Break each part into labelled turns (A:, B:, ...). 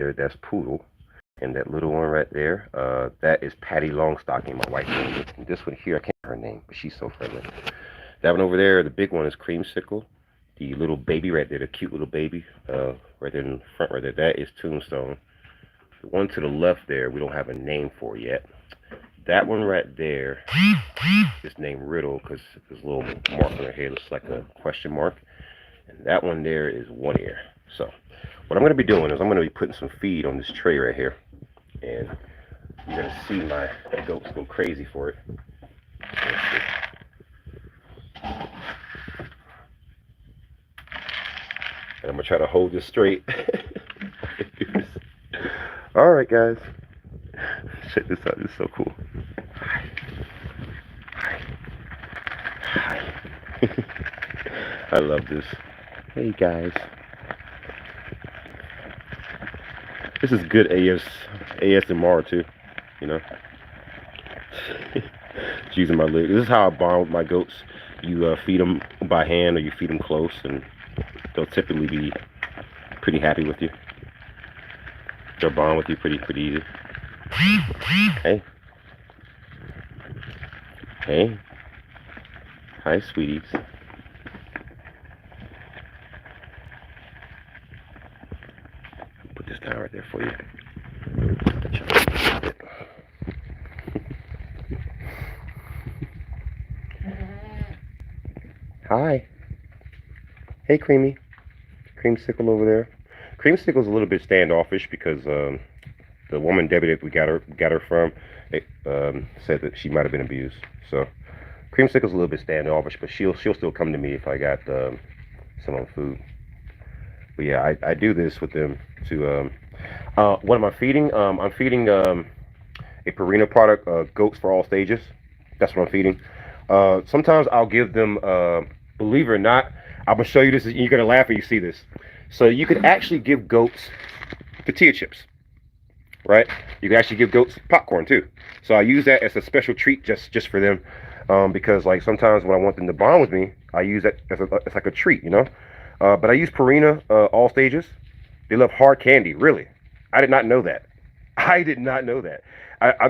A: there, that's Poodle. And that little one right there, that is Patty Longstocking, my wife's name. And this one here, I can't remember her name, but she's so friendly. That one over there, the big one is Creamsicle. The little baby right there, the cute little baby, right there in the front right there, that is Tombstone. The one to the left there, we don't have a name for yet. That one right there is named Riddle because there's a little mark on her head, looks like a question mark. And that one there is One Ear. So, what I'm going to be doing is I'm going to be putting some feed on this tray right here. And you're going to see my goats go crazy for it. And I'm going to try to hold this straight. Alright, guys. Check this out. This is so cool. Hi. Hi. Hi. I love this. Hey, guys. This is good ASMR, too. You know? Just using my leg. This is how I bond with my goats. You feed them by hand or you feed them close, and they'll typically be pretty happy with you. They'll bond with you pretty easy. Hey. Hey. Hi, sweeties. Put this down right there for you. Hi. Hey, Creamy. Creamsicle over there. Creamsicle's a little bit standoffish because the woman Debbie that we got her from said that she might have been abused. So Creamsicle's a little bit standoffish, but she'll still come to me if I got some on food. But yeah, I do this with them to what am I feeding? I'm feeding a Purina product, Goats for All Stages. That's what I'm feeding. Sometimes I'll give them, believe it or not, I'm gonna show you this. You're gonna laugh when you see this. So you could actually give goats tortilla chips, right? You can actually give goats popcorn too. So I use that as a special treat just for them, because like sometimes when I want them to bond with me, I use that as like a treat, you know. But I use Purina All Stages. They love hard candy. Really, I did not know that. I did not know that.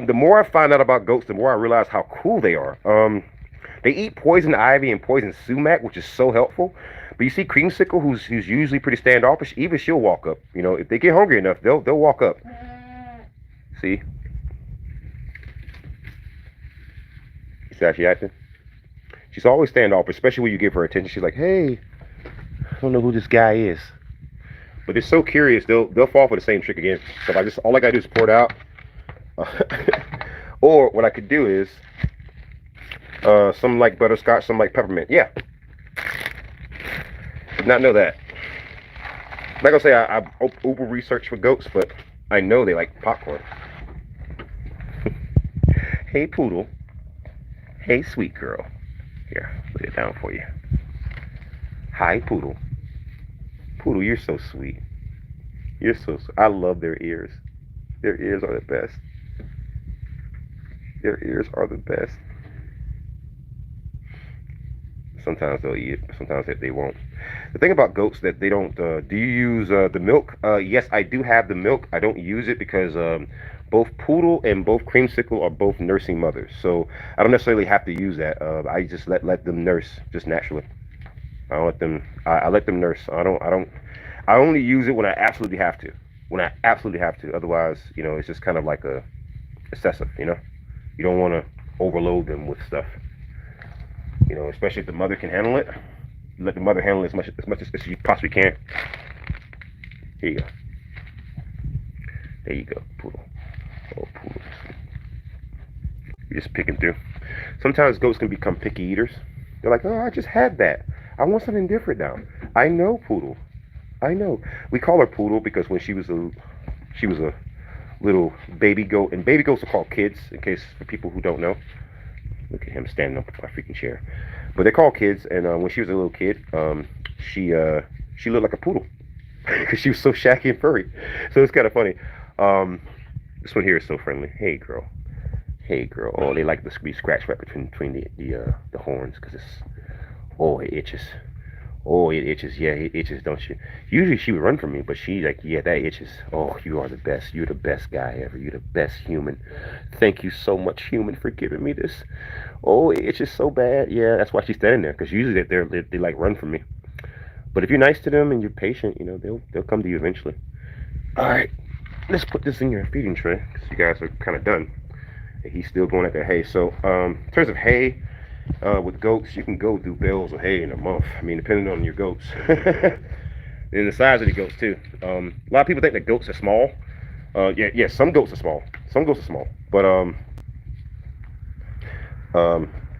A: The more I find out about goats, the more I realize how cool they are. They eat poison ivy and poison sumac, which is so helpful. But you see, Creamsicle, who's usually pretty standoffish, even she'll walk up. You know, if they get hungry enough, they'll walk up. See? You see how she acting? She's always standoffish, especially when you give her attention. She's like, "Hey, I don't know who this guy is." But they're so curious, they'll fall for the same trick again. So all I gotta do is pour it out. Or what I could do is some like butterscotch, some like peppermint. Yeah. Did not know that. I'm not gonna say I uber research for goats, but I know they like popcorn. Hey, Poodle. Hey, sweet girl. Here, lay it down for you. Hi, Poodle. Poodle, you're so sweet. You're so sweet. I love their ears. Their ears are the best. Their ears are the best. Sometimes they'll eat it, sometimes they won't. The thing about goats that they don't, do you use the milk? Yes, I do have the milk. I don't use it because both Poodle and both Creamsicle are both nursing mothers. So I don't necessarily have to use that. I just let them nurse just naturally. I don't let them, I let them nurse. I only use it when I absolutely have to. When I absolutely have to. Otherwise, you know, it's just kind of like a excessive, you know? You don't want to overload them with stuff. You know, especially if the mother can handle it. Let the mother handle it as much as you possibly can. Here you go. There you go, Poodle. Oh, Poodle. You're just picking through. Sometimes goats can become picky eaters. They're like, "Oh, I just had that. I want something different now." I know, Poodle. I know. We call her Poodle because when she was a little baby goat, and baby goats are called kids, in case for people who don't know. Look at him standing up on my freaking chair. But they're called kids, and when she was a little kid, she looked like a poodle because she was so shaggy and furry. So it's kind of funny. This one here is so friendly. Hey, girl. Hey, girl. Oh, they like to be scratched right between the horns because it itches. Oh, it itches. Yeah, it itches, don't you? Usually she would run from me, but she like, yeah, that itches. Oh, you are the best. You're the best guy ever. You're the best human. Thank you so much, human, for giving me this. Oh, it itches so bad. Yeah, that's why she's standing there. Because usually they like run from me. But if you're nice to them and you're patient, they'll come to you eventually. All right, let's put this in your feeding tray because you guys are kind of done. And he's still going at the hay. So, in terms of hay, with goats, you can go through bales of hay in a month. I mean, depending on your goats. And the size of the goats too. A lot of people think that goats are small. Yeah, some goats are small. Some goats are small, but um,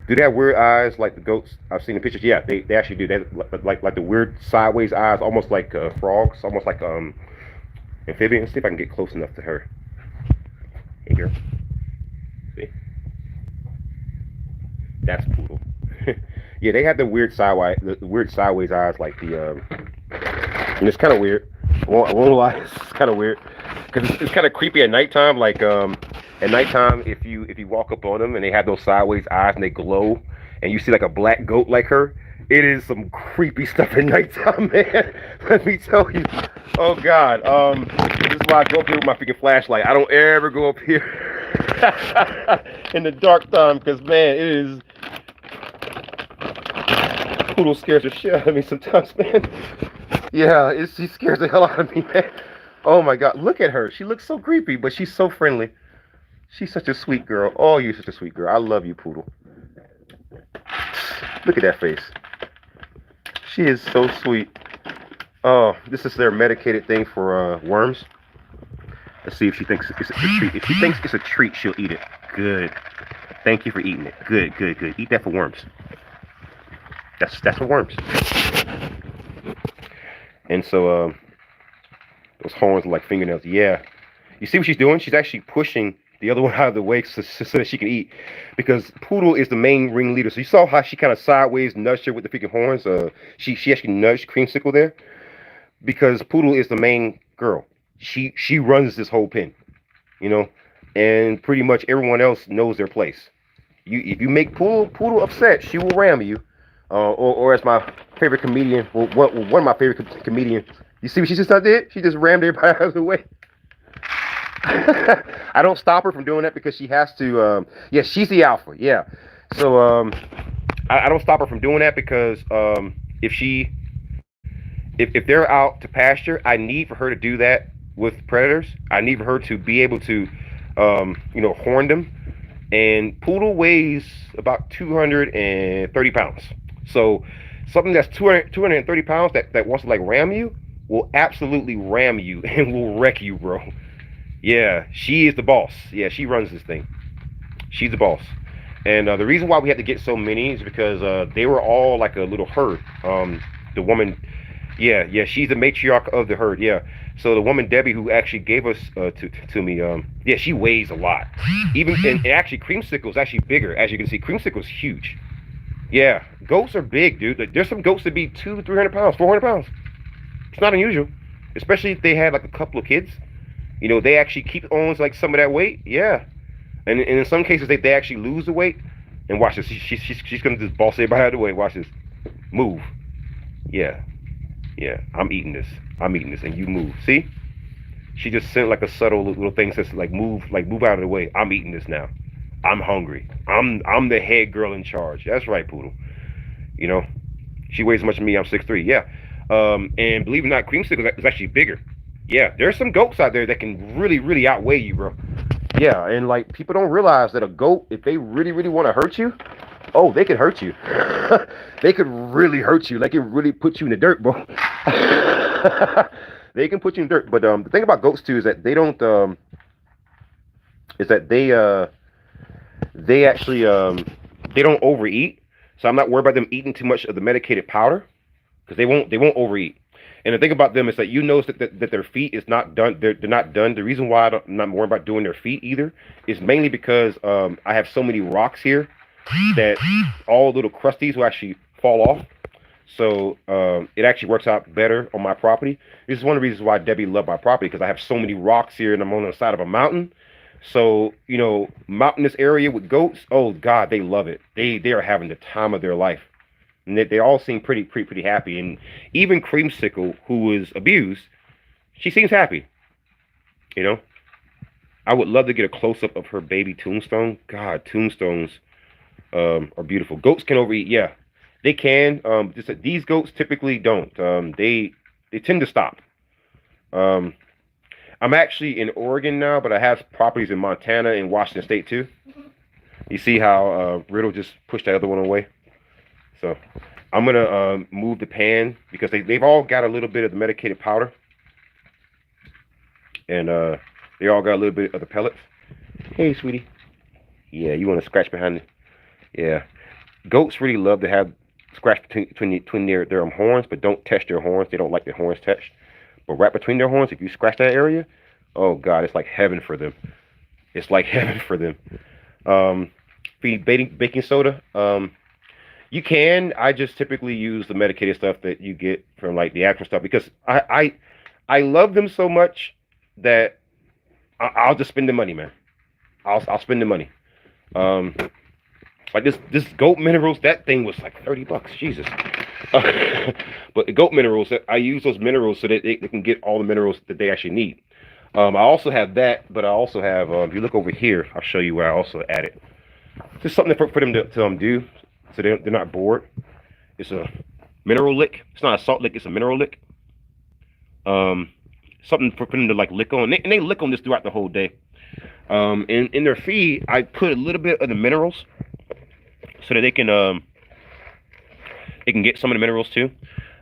A: do they have weird eyes like the goats I've seen in pictures? Yeah, they actually do. They like the weird sideways eyes, almost like frogs, almost like amphibians. See if I can get close enough to her. Hey, girl. See, that's poodle. Yeah, they have the weird sideways eyes like and it's kind of weird. I won't lie, it's kind of weird because it's kind of creepy at nighttime. Like at nighttime, if you walk up on them and they have those sideways eyes and they glow, and you see like a black goat like her, it is some creepy stuff at nighttime, man. Let me tell you. Oh God. This is why I go up here with my freaking flashlight. I don't ever go up here in the dark time because man, it is poodle scares the shit out of me sometimes, man. Yeah, she scares the hell out of me, man. Oh my God, look at her. She looks so creepy, but she's so friendly. She's such a sweet girl. Oh, you're such a sweet girl. I love you, poodle. Look at that face. She is so sweet. Oh, this is their medicated thing for worms. Let's see if she thinks it's a treat. If she thinks it's a treat, she'll eat it. Good. Thank you for eating it. Good, good, good. Eat that for worms. That's for worms. And so those horns are like fingernails. Yeah. You see what she's doing? She's actually pushing the other one out of the way so that she can eat. Because Poodle is the main ringleader. So you saw how she kind of sideways nudged her with the freaking horns. She actually nudged Creamsicle there. Because Poodle is the main girl. She runs this whole pen. And pretty much everyone else knows their place. If you make Poodle upset, she will ram you. Or as my favorite comedian, one of my favorite comedians, you see what she just did? She just rammed everybody out of the way. I don't stop her from doing that because she has to. Yeah, she's the alpha. Yeah, so I don't stop her from doing that because if they're out to pasture, I need for her to do that with predators. I need for her to be able to horn them. And Poodle weighs about 230 pounds. So something that's 230 pounds that wants to like ram you will absolutely ram you and will wreck you, bro. Yeah, she is the boss. Yeah, she runs this thing. She's the boss. And the reason why we had to get so many is because they were all like a little herd. The woman, yeah, she's the matriarch of the herd. Yeah. So the woman Debbie who actually gave us to me, yeah, she weighs a lot. Even and actually Creamsicle is actually bigger. As you can see, Creamsicle is huge. Yeah, goats are big, dude. There's some goats that be 200-300 pounds, 400 pounds. It's not unusual, especially if they had like a couple of kids. They actually keep on like some of that weight. Yeah, and in some cases they actually lose the weight. And watch this. She's gonna just boss everybody out of the way. Watch this. Move. Yeah. I'm eating this, and you move. See? She just sent like a subtle little thing that says like move out of the way. I'm eating this now. I'm hungry. I'm the head girl in charge. That's right, Poodle. She weighs as much as me. I'm 6'3". Yeah. And believe it or not, Creamsicle is actually bigger. Yeah, there's some goats out there that can really, really outweigh you, bro. Yeah, and like people don't realize that a goat, if they really, really want to hurt you, oh, they could hurt you. They could really hurt you. They can really put you in the dirt, bro. They can put you in the dirt. But the thing about goats too is that they don't they actually they don't overeat. So I'm not worried about them eating too much of the medicated powder because they won't overeat. And the thing about them is that you notice that their feet is not done. They're not done. The reason why I'm not worried about doing their feet either is mainly because I have so many rocks here that all little crusties will actually fall off. So it actually works out better on my property. This is one of the reasons why Debbie loved my property because I have so many rocks here and I'm on the side of a mountain. So mountainous area with goats. Oh God, they love it. They are having the time of their life. and they all seem pretty happy. And even Creamsicle, who was abused, she seems happy. You know, I would love to get a close up of her baby Tombstone. God, Tombstones are beautiful. Goats can overeat, yeah, they can. Just that these goats typically don't. They tend to stop. Um, I'm actually in Oregon now, but I have properties in Montana and Washington State too. You see how Riddle just pushed that other one away? So I'm gonna move the pan because they've all got a little bit of the medicated powder, and they all got a little bit of the pellets. Hey, sweetie. Yeah, you want to scratch behind it? Yeah. Goats really love to have scratch between their horns, but don't touch their horns. They don't like their horns touched. But right between their horns, if you scratch that area, oh God, it's like heaven for them. It's like heaven for them. Feed baking soda. You can. I just typically use the medicated stuff that you get from like the actual stuff because I love them so much that I'll just spend the money, man. I'll spend the money. Like this goat minerals, that thing was like $30. Jesus. But the goat minerals, I use those minerals so that they can get all the minerals that they actually need. I also have that, but I also have, if you look over here, I'll show you where I also added. Just something for them to do so they're not bored. It's a mineral lick. It's not a salt lick, it's a mineral lick. Something for them to like lick on. And they lick on this throughout the whole day. In their feed, I put a little bit of the minerals so that they can get some of the minerals too.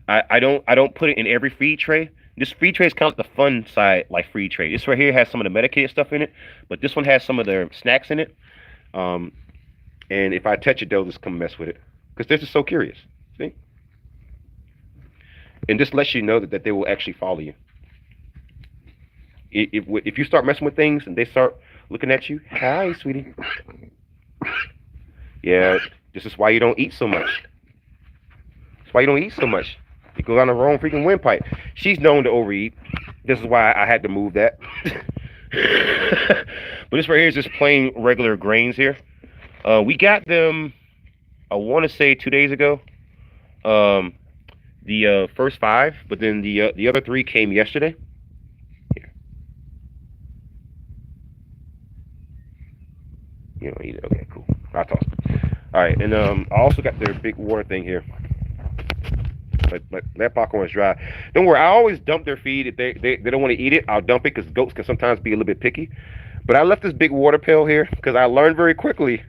A: I don't put it in every feed tray. This feed tray is kind of the fun side, like feed tray. This right here has some of the medicated stuff in it, but this one has some of their snacks in it. And if I touch it, they'll just come mess with it because they're just so curious. See? And this lets you know that they will actually follow you. If you start messing with things and they start looking at you, hi, sweetie. Yeah, this is why you don't eat so much. That's why you don't eat so much. You go down the wrong freaking windpipe. She's known to overeat. This is why I had to move that. But this right here is just plain regular grains here. We got them, I want to say 2 days ago. The first 5, but then the other 3 came yesterday. Here. You don't eat it. Okay, cool. I'll toss it. All right, and I also got their big water thing here. But that popcorn is dry. Don't worry, I always dump their feed. If they don't want to eat it, I'll dump it because goats can sometimes be a little bit picky. But I left this big water pail here because I learned very quickly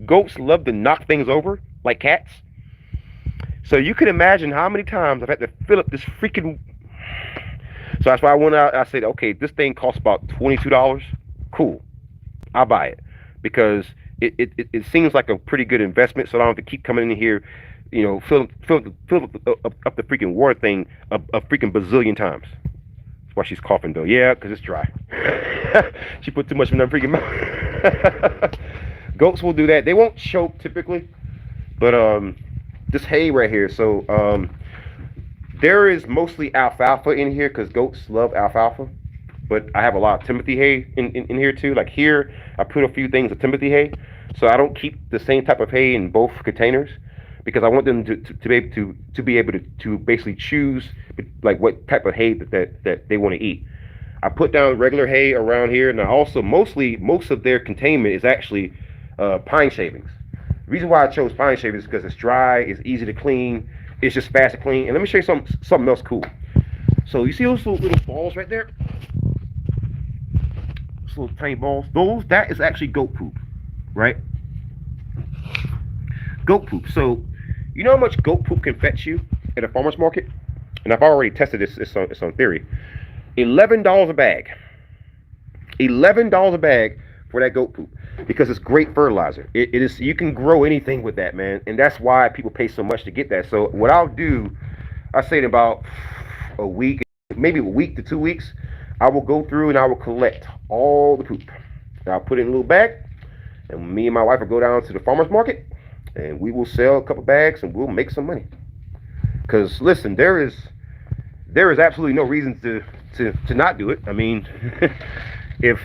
A: goats love to knock things over like cats. So you can imagine how many times I've had to fill up this freaking. So that's why I went out. I said, okay, this thing costs about $22. Cool, I'll buy it because it seems like a pretty good investment. So I don't have to keep coming in here, you know, fill up the freaking water thing a freaking bazillion times. That's why she's coughing though. Yeah, because it's dry. She put too much in her freaking mouth. Goats will do that. They won't choke typically, but this hay right here. So there is mostly alfalfa in here because goats love alfalfa. But I have a lot of Timothy hay in here too. Like here, I put a few things of Timothy hay. So I don't keep the same type of hay in both containers because I want them to be able to basically choose like what type of hay that they want to eat. I put down regular hay around here, and I also most of their containment is actually pine shavings. The reason why I chose pine shavings is because it's dry, it's easy to clean, it's just fast to clean. And let me show you something else cool. So you see those little balls right there? Those little tiny balls. That is actually goat poop, right? Goat poop. So you know how much goat poop can fetch you at a farmer's market? And I've already tested this. It's on theory. $11 a bag. $11 a bag for that goat poop because it's great fertilizer. It is. You can grow anything with that, man, and that's why people pay so much to get that. So what I'll do, I say in about a week, maybe a week to 2 weeks, I will go through and I will collect all the poop. And I'll put it in a little bag, and me and my wife will go down to the farmer's market, and we will sell a couple bags, and we'll make some money. Because listen, there is absolutely no reason to not do it. I mean, if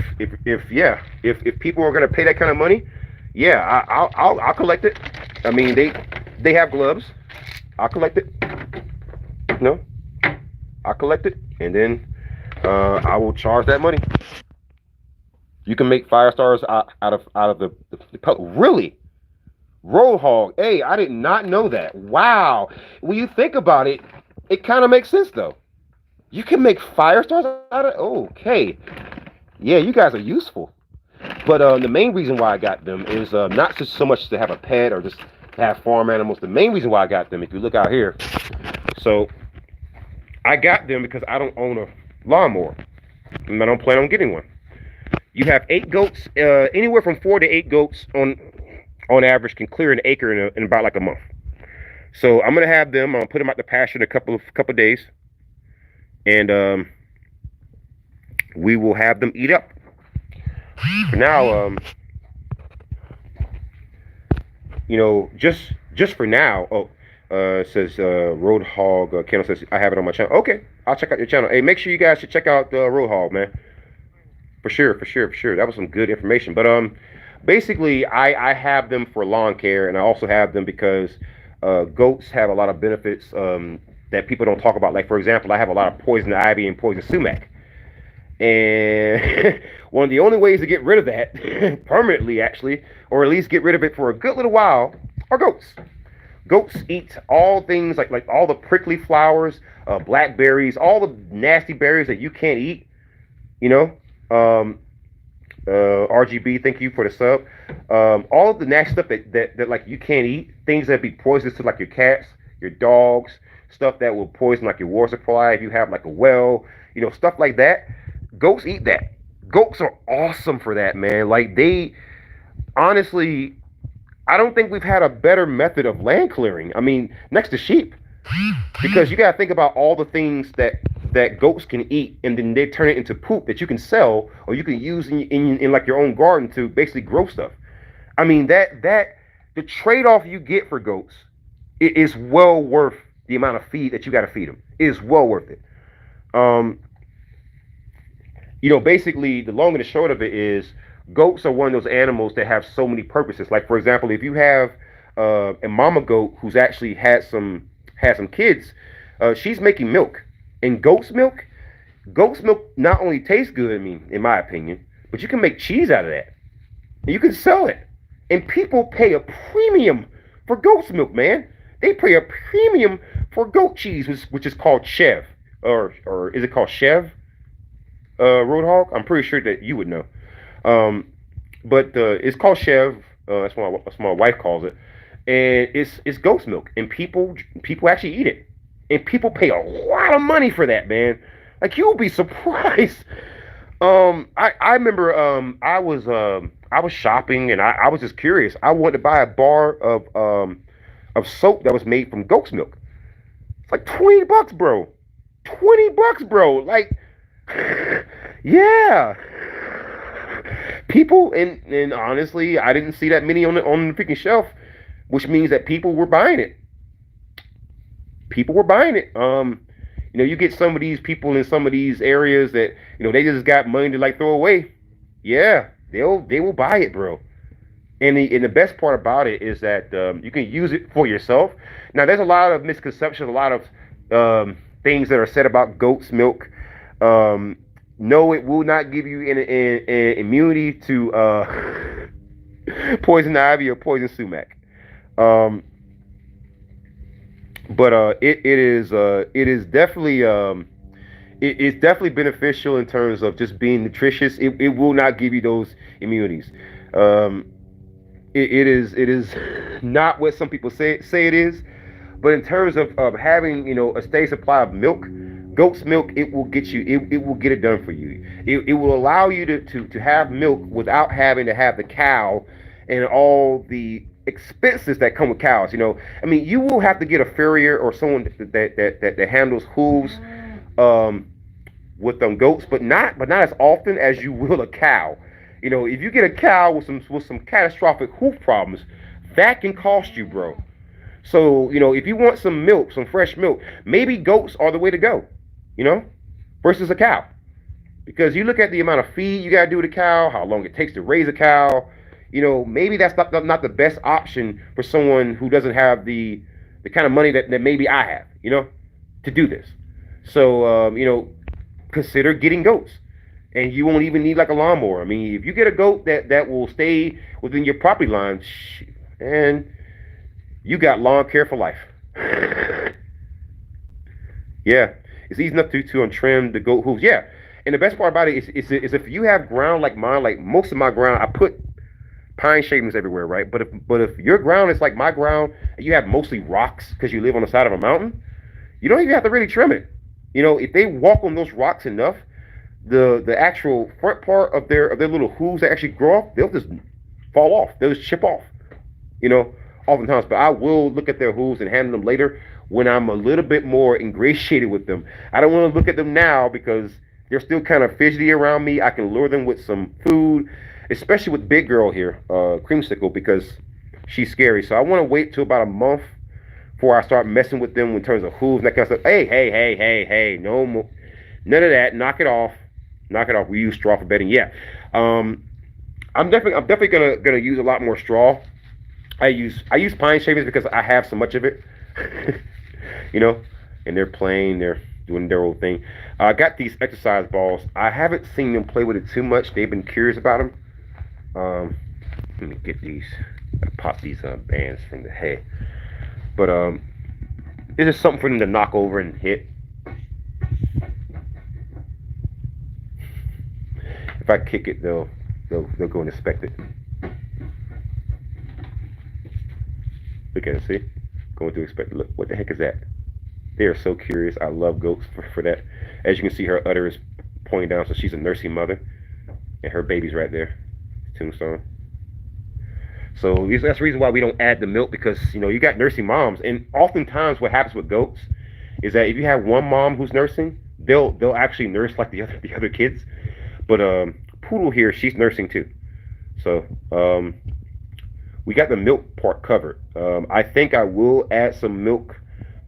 A: people are gonna pay that kind of money, yeah, I'll collect it. I mean, they have gloves. I collect it. No, I collect it, and then I will charge that money. You can make fire stars out of the pellet. Really? Roadhog. Hey, I did not know that. Wow. When you think about it, it kind of makes sense though. You can make fire stars out of. Okay. Yeah, you guys are useful. But the main reason why I got them is not just so much to have a pet or just to have farm animals. The main reason why I got them, if you look out here, so I got them because I don't own a lawnmower, and I don't plan on getting one. You have 8 goats, anywhere from 4 to 8 goats on average can clear an acre in about like a month. So I'm gonna have them. I'm gonna put them out the pasture in a couple of days, and we will have them eat up. For now, just for now. It says Roadhog. Kendall says I have it on my channel. Okay, I'll check out your channel. Hey, make sure you guys should check out Roadhog, man. For sure, for sure, for sure. That was some good information. But basically, I have them for lawn care, and I also have them because goats have a lot of benefits that people don't talk about. Like, for example, I have a lot of poison ivy and poison sumac. And one of the only ways to get rid of that permanently, actually, or at least get rid of it for a good little while, are goats. Goats eat all things like all the prickly flowers, blackberries, all the nasty berries that you can't eat. You know. RGB, thank you for the sub. All of the nasty stuff that like you can't eat, things that be poisonous to like your cats, your dogs, stuff that will poison like your water supply if you have like a well, stuff like that. Goats eat that. Goats are awesome for that, man. Like they, honestly, I don't think we've had a better method of land clearing. I mean, next to sheep, because you gotta think about all the things that goats can eat, and then they turn it into poop that you can sell or you can use in like your own garden to basically grow stuff. I mean that the trade-off you get for goats, it is well worth the amount of feed that you got to feed them. It is well worth it. Basically the long and the short of it is goats are one of those animals that have so many purposes. Like for example, if you have a mama goat who's actually had some kids, she's making milk. And goat's milk not only tastes good, I mean, in my opinion, but you can make cheese out of that. And you can sell it. And people pay a premium for goat's milk, man. They pay a premium for goat cheese, which is called chev. Or is it called chev? Roadhog? I'm pretty sure that you would know. But it's called chev. That's what my wife calls it. And it's goat's milk. And people actually eat it. And people pay a lot of money for that, man. Like you'll be surprised. I remember I was shopping and I was just curious. I wanted to buy a bar of soap that was made from goat's milk. It's like $20, bro. $20, bro. Like, yeah. People and honestly, I didn't see that many on the freaking shelf, which means that people were buying it. People were buying it. You get some of these people in some of these areas that they just got money to like throw away. Yeah, they will buy it, bro. And the best part about it is that you can use it for yourself. Now, there's a lot of misconceptions, a lot of things that are said about goat's milk. No, it will not give you an immunity to poison ivy or poison sumac. But it is definitely it's definitely beneficial in terms of just being nutritious. It will not give you those immunities. It is not what some people say it is, but in terms of having a steady supply of milk, goat's milk, it will get you. It will get it done for you. It will allow you to have milk without having to have the cow and all the expenses that come with cows. I mean, you will have to get a farrier or someone that handles hooves with them goats, but not as often as you will a cow. If you get a cow with some catastrophic hoof problems, that can cost you, bro. So if you want some milk, some fresh milk, maybe goats are the way to go, versus a cow, because you look at the amount of feed you gotta do with a cow, how long it takes to raise a cow. Maybe that's not the best option for someone who doesn't have the the kind of money that maybe I have, to do this. So, consider getting goats. And you won't even need like a lawnmower. I mean, if you get a goat that will stay within your property line, and you got lawn care for life. Yeah, it's easy enough to untrim the goat hooves. Yeah, and the best part about it is if you have ground like mine, like most of my ground, I put pine shavings everywhere, right? But if your ground is like my ground, and you have mostly rocks because you live on the side of a mountain, you don't even have to really trim it. If they walk on those rocks enough, the actual front part of their little hooves that actually grow off, they'll just fall off. They'll just chip off. Oftentimes. But I will look at their hooves and handle them later when I'm a little bit more ingratiated with them. I don't want to look at them now because they're still kind of fidgety around me. I can lure them with some food, especially with Big Girl here, Creamsicle, because she's scary. So I want to wait till about a month before I start messing with them in terms of hooves and that kind of stuff. Hey, no more, none of that. Knock it off. We use straw for bedding. Yeah, I'm definitely gonna use a lot more straw. I use pine shavings because I have so much of it. And they're playing, they're doing their old thing. I got these exercise balls. I haven't seen them play with it too much. They've been curious about them. Let me get these. I pop these bands from the head. But it's just something for them to knock over and hit. If I kick it, they'll go and inspect it. Look at it, see? Going to inspect it. Look, what the heck is that? They are so curious. I love goats for that. As you can see, her udder is pointing down, so she's a nursing mother. And her baby's right there. Tombstone. So that's the reason why we don't add the milk, because, you got nursing moms. And oftentimes what happens with goats is that if you have one mom who's nursing, they'll actually nurse like the other kids. But Poodle here, she's nursing too. So we got the milk part covered. I think I will add some milk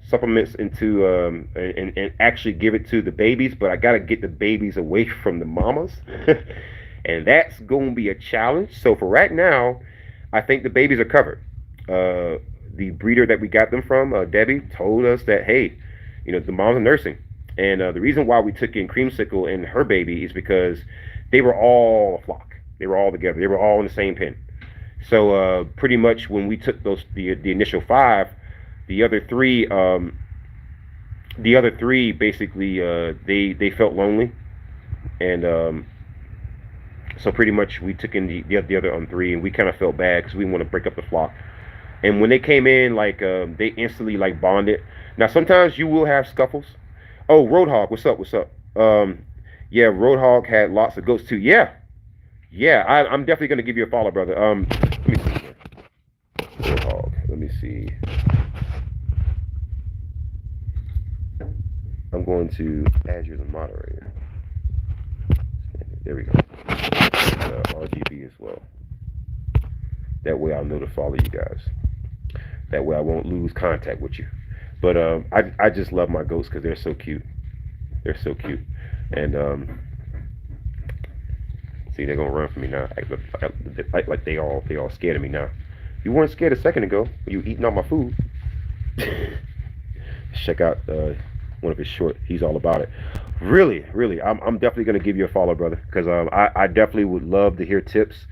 A: supplements into and actually give it to the babies, but I gotta get the babies away from the mamas. And that's gonna be a challenge. So for right now, I think the babies are covered. The breeder that we got them from, Debbie, told us that, hey, the moms are nursing. And the reason why we took in Creamsicle and her baby is because they were all a flock. They were all together. They were all in the same pen. So pretty much when we took the initial 5, the other three basically they felt lonely, and so pretty much we took in the other 3, and we kind of felt bad because we didn't want to break up the flock. And when they came in, like they instantly like bonded. Now sometimes you will have scuffles. Oh, Roadhog, what's up? Yeah, Roadhog had lots of goats too. Yeah, I'm definitely gonna give you a follow, brother. Let me see here. Roadhog. Let me see. I'm going to add you as a moderator. There we go. RGB as well. That way I'll know to follow you guys. That way I won't lose contact with you. But I just love my goats because they're so cute. They're so cute. And see, they're gonna run from me now. Like they all scared of me now. You weren't scared a second ago when you were eating all my food. Check out one of his short. He's all about it. Really, I'm definitely gonna give you a follow, brother, because I definitely would love to hear tips.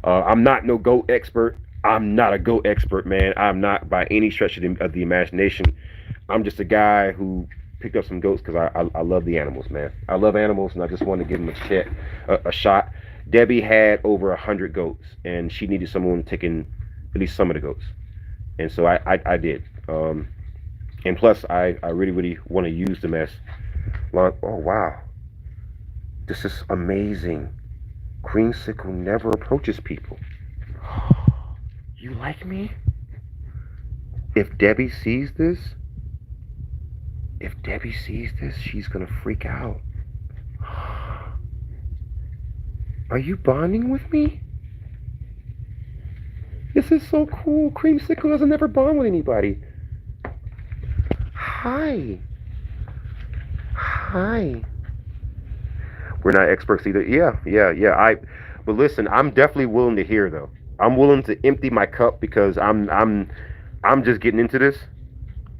A: I'm not no goat expert. I'm not a goat expert, man. I'm not by any stretch of the imagination. I'm just a guy who picked up some goats because I love the animals, man. I love animals, and I just wanted to give them a shot. Debbie had over 100 goats, and she needed someone taking at least some of the goats, and so I did. And plus, I really want to use them as long. Oh wow, this is amazing. Creamsicle never approaches people. You like me? If Debbie sees this, she's gonna freak out. Are you bonding with me? This is so cool. Creamsicle doesn't ever bond with anybody. Hi. We're not experts either. Yeah. But listen, I'm definitely willing to hear though. I'm willing to empty my cup because I'm just getting into this.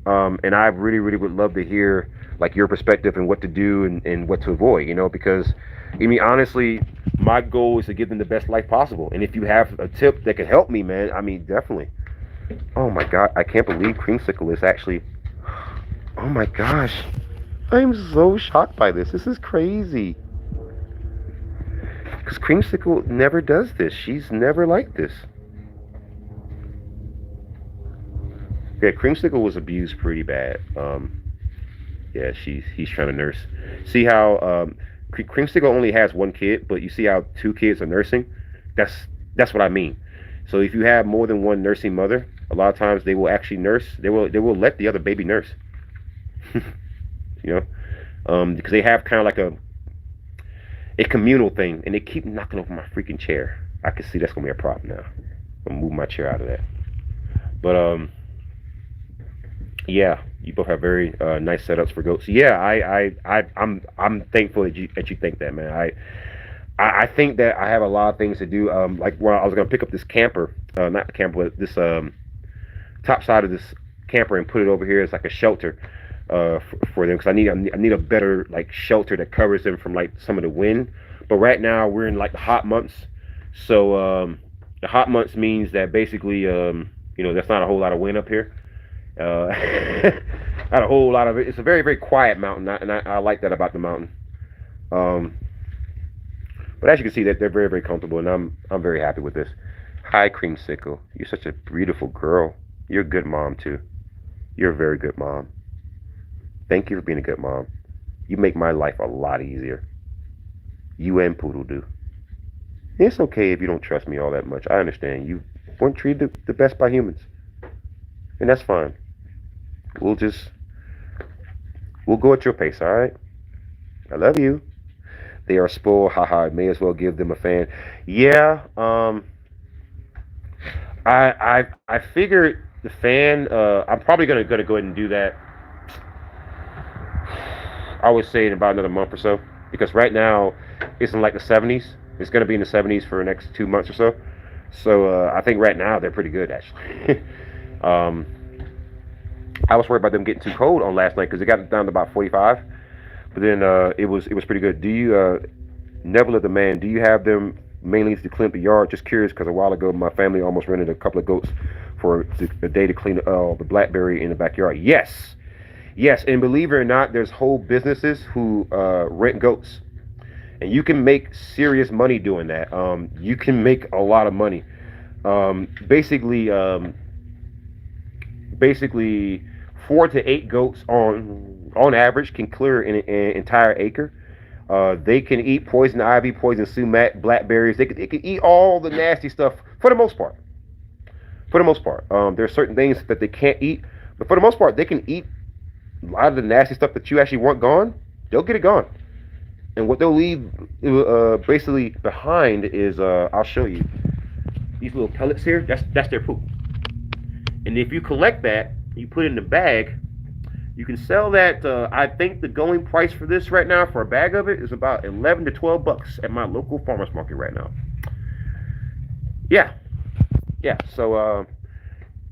A: And I really, really would love to hear like your perspective and what to do and what to avoid. Because I mean, honestly, my goal is to give them the best life possible. And if you have a tip that could help me, man, I mean, definitely. Oh my God, I can't believe Creamsicle is actually. Oh my gosh, I'm so shocked by this. This is crazy. Because Creamsicle never does this. She's never like this. Yeah, Creamsicle was abused pretty bad. Yeah, he's trying to nurse. See how Creamsicle only has one kid, but you see how two kids are nursing. That's that's what I mean. So if you have more than one nursing mother, a lot of times they will actually nurse. They will let the other baby nurse. you know, because they have kind of like a communal thing, and they keep knocking over my freaking chair. I can see that's gonna be a problem now. I'm gonna move my chair out of that. But yeah, you both have very nice setups for goats. Yeah, I'm thankful that you think that, man. I think that I have a lot of things to do. Like when I was gonna pick up this camper, not the camper, but this top side of this camper and put it over here as like a shelter for them because I need a better like shelter that covers them from like some of the wind. But right now we're in like the hot months, so the hot months means that basically there's not a whole lot of wind up here. Uh, not a whole lot of it. It's a very very quiet mountain, and I like that about the mountain. Um, but as you can see, that they're very very comfortable, and I'm very happy with this. Hi, Creamsicle. You're such a beautiful girl. You're a good mom too. You're a very good mom. Thank you for being a good mom. You make my life a lot easier. You and Poodle do. It's okay if you don't trust me all that much. I understand. You weren't treated the best by humans, and that's fine. We'll just we'll go at your pace. All right. I love you. They are spoiled. Haha. May as well give them a fan. Yeah. I figured the fan. I'm probably gonna go ahead and do that. I would say in about another month or so, because right now it's in like the 70s. It's gonna be in the 70s for the next 2 months or so. So I think right now they're pretty good actually. um, I was worried about them getting too cold on last night because it got down to about 45. But then it was pretty good. Do you Neville the man? Do you have them mainly to clean up the yard? Just curious because a while ago my family almost rented a couple of goats for a day to clean the blackberry in the backyard. Yes, yes, and believe it or not, there's whole businesses who rent goats, and you can make serious money doing that. You can make a lot of money. Basically, 4 to 8 goats on average can clear an entire acre. They can eat poison ivy, poison sumac, blackberries. They can eat all the nasty stuff for the most part. For the most part, there are certain things that they can't eat, but for the most part, they can eat a lot of the nasty stuff that you actually want gone. They'll get it gone, and what they'll leave basically behind is I'll show you these little pellets here. That's their poop, and if you collect that, you put it in the bag. You can sell that. I think the going price for this right now for a bag of it is about 11 to 12 bucks at my local farmers market right now. Yeah, yeah. So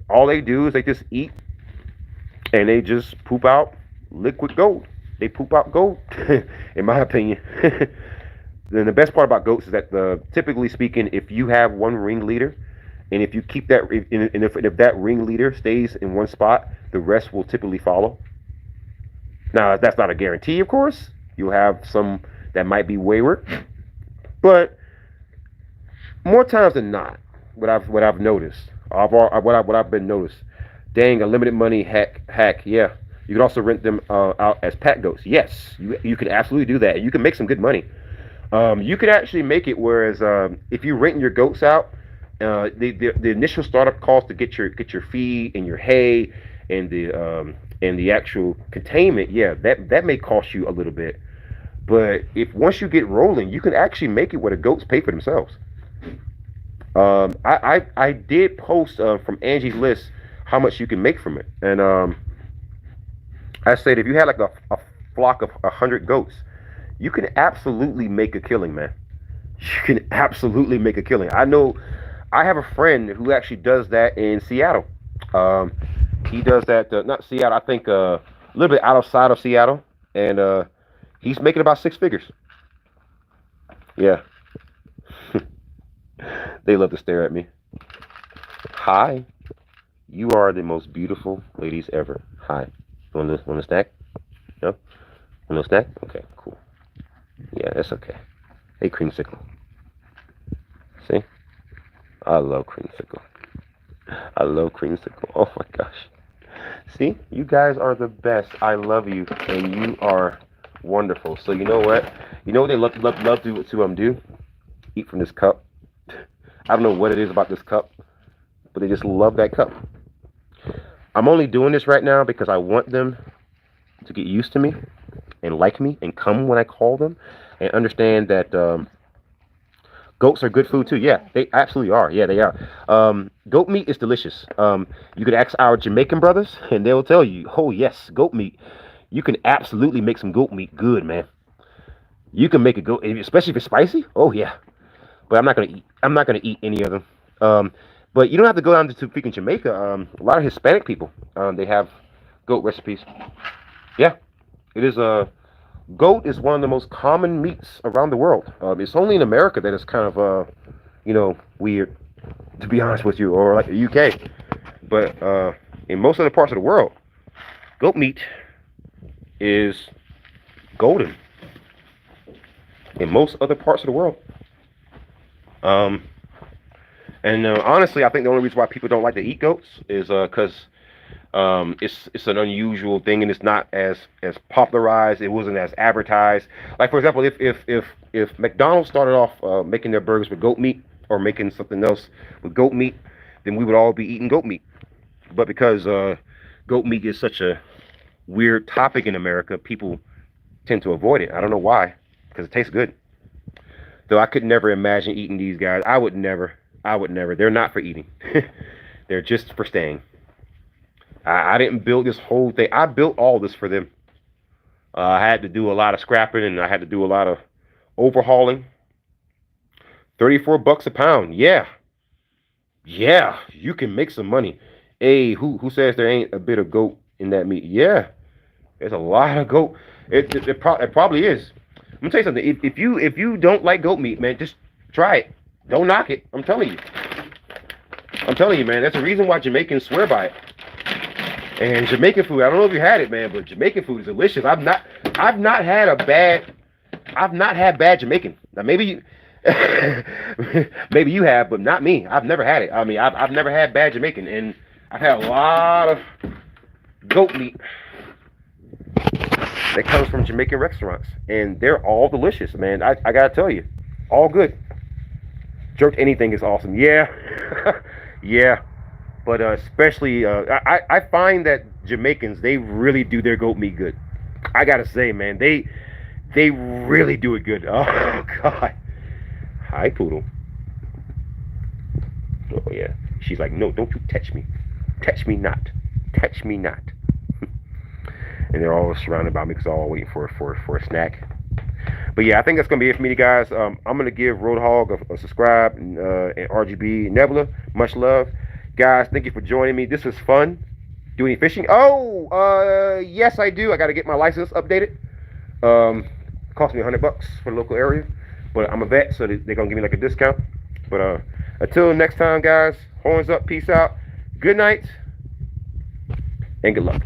A: all they do is they just eat and they just poop out liquid gold. They poop out gold, in my opinion. Then the best part about goats is that typically speaking, if you have one ringleader, and if you keep that, and if that ringleader stays in one spot, the rest will typically follow. Now that's not a guarantee, of course. You'll have some that might be wayward, but more times than not, what I've noticed, what I've been noticed. Dang, a limited money hack. Yeah, you can also rent them out as pack goats. Yes, you can absolutely do that, and you can make some good money. You could actually make it whereas if you rent your goats out, the initial startup cost to get your feed and your hay and the actual containment, yeah, that may cost you a little bit. But if once you get rolling, you can actually make it where the goats pay for themselves. I did post from Angie's List how much you can make from it, and I said if you had like a flock of 100 goats, you can absolutely make a killing, man. You can absolutely make a killing. I know I have a friend who actually does that in Seattle. He does that, not Seattle, I think a little bit outside of Seattle. And he's making about 6 figures. Yeah. They love to stare at me. Hi. You are the most beautiful ladies ever. Hi. Want a snack? No? Want a snack? Okay, cool. Yeah, that's okay. Hey, creamsicle. See? I love creamsicle. I love creamsicle. Oh my gosh. See? You guys are the best. I love you. And you are wonderful. So you know what? You know what they love to do? Eat from this cup. I don't know what it is about this cup, but they just love that cup. I'm only doing this right now because I want them to get used to me and like me and come when I call them and understand that goats are good food too. Yeah, they absolutely are. Yeah, they are. Goat meat is delicious. You could ask our Jamaican brothers and they'll tell you, oh yes, goat meat. You can absolutely make some goat meat good, man. You can make a goat, especially if it's spicy. Oh yeah. But I'm not gonna eat any of them. But you don't have to go down to freaking Jamaica. A lot of Hispanic people, they have goat recipes. Yeah, it is goat is one of the most common meats around the world. It's only in America that it's kind of weird, to be honest with you, or like the UK. But in most other parts of the world, goat meat is golden. In most other parts of the world. And honestly, I think the only reason why people don't like to eat goats is because it's an unusual thing and it's not as popularized. It wasn't as advertised. Like for example, if McDonald's started off making their burgers with goat meat or making something else with goat meat, then we would all be eating goat meat. But because goat meat is such a weird topic in America, people tend to avoid it. I don't know why, because it tastes good. Though I could never imagine eating these guys. I would never. They're not for eating. They're just for staying. I didn't build this whole thing. I built all this for them. I had to do a lot of scrapping and I had to do a lot of overhauling. $34 a pound. Yeah. Yeah, you can make some money. Hey, who says there ain't a bit of goat in that meat? Yeah. There's a lot of goat. It probably is. I'm gonna tell you something. If you don't like goat meat, man, just try it. Don't knock it. I'm telling you, man. That's the reason why Jamaicans swear by it. And Jamaican food, I don't know if you had it, man, but Jamaican food is delicious. I've not had bad Jamaican. Now maybe maybe you have, but not me. I've never had it. I mean, I've never had bad Jamaican, and I've had a lot of goat meat that comes from Jamaican restaurants, and they're all delicious, man. I gotta tell you, all good. Jerked anything is awesome. Yeah. Yeah, but especially I find that Jamaicans, they really do their goat meat good. I gotta say, man, they really do it good. Oh God. Hi, poodle. Oh yeah. She's like, no, don't you touch me. Touch me not. Touch me not. And they're all surrounded by me because they're all waiting for a snack. But yeah, I think that's gonna be it for me, guys. I'm gonna give Roadhog a subscribe and RGB Nebula. Much love, guys. Thank you for joining me. This was fun. Do any fishing? Oh, yes, I do. I got to get my license updated. Cost me $100 for the local area, but I'm a vet, so they're gonna give me like a discount. But until next time, guys. Horns up. Peace out. Good night, and good luck.